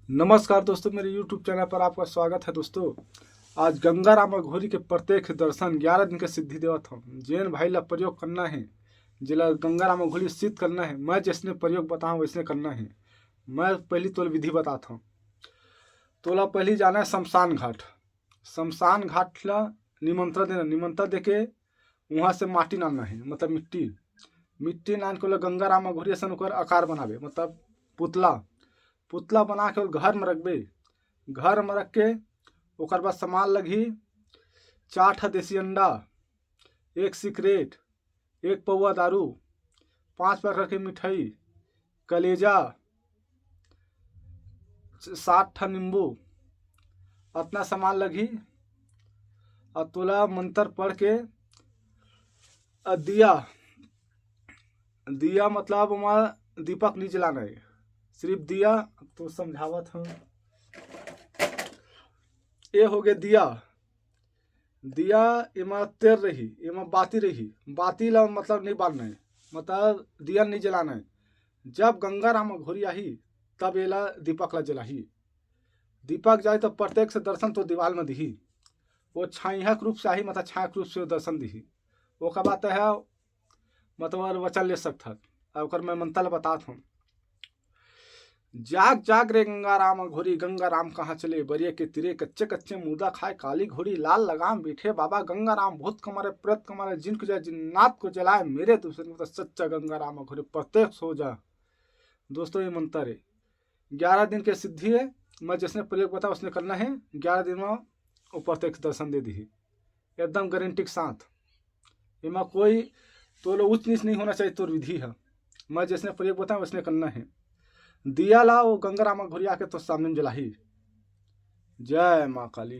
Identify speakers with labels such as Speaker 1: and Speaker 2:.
Speaker 1: नमस्कार दोस्तों, मेरे YouTube चैनल पर आपका स्वागत है। दोस्तों, आज गंगा राम घोरी के प्रत्यक्ष दर्शन 11 दिन के सिद्धि देवत हम जैन भाई ला प्रयोग करना है। जिला गंगा राम घोरी सिद्ध करना है। मैं जिसने प्रयोग बताऊँ वैसे करना है। मैं पहली तो विधि बताता हूँ। तोला पहली जाना है शमशान घाट। शमशान घाट ला निमंत्रण देना। निमंत्रण देके वहाँ से माटी लाना है, मतलब मिट्टी लान के गंगा राम घोरी ऐसा आकार बनावे, मतलब पुतला बना के और घर में रखबे। घर में रख के ओकर बाद सामान लगी 4 देसी अंडा, 1 सिगरेट, 1 पौवा दारू, 5 प्रकार की मिठाई, कलेजा, 60 नींबू, अपना सामान लगी। और तोला मंत्र पढ़ के दिया मतलब वहाँ दीपक नहीं जलाना है, सिर्फ दिया। तो समझावत हूँ। ये हो गया दिया एमा तेल रही, एमा बाती रही। बाती ला मतलब नहीं बालना है, मतलब दिया नहीं जलाना है। जब गंगा राम घोरी आई तब एला दीपक ला जलाही। दीपक जाए तो प्रत्येक से दर्शन तो दीवाल में दिही। वो छाइहक रूप से आई, मतलब छायक रूप से दर्शन दिही। वो का बात है, मतलब वचन ले सकता। अब मैं मंत्र बताता हूँ। जाग जाग रे गंगा राम घोरी, गंगा राम कहाँ चले बरिया के तिरे, कच्चे कच्चे मुर्दा खाए काली घोड़ी, लाल लगाम बैठे बाबा गंगा राम, भूत कमारे प्रेत कमारे, जिनको जाए जिन्नात को जलाए, मेरे दूसरे मतलब सच्चा गंगा राम घोरी प्रत्यक्ष हो जा। दोस्तों, ये मंत्र है, 11 दिन के सिद्धि है। मैं जिसने प्रयोग बताया उसने करना है। 11 दिन में वो प्रत्यक्ष दर्शन दे दी, एकदम गारंटी के साथ। इमा कोई तो उच्च नीच नहीं होना चाहिए। तो विधि है, मैं जिसने प्रयोग बताया उसने करना है। दिया ला वो गंगा राम घोरी आके तो सामने में जलाही। जय माँ काली।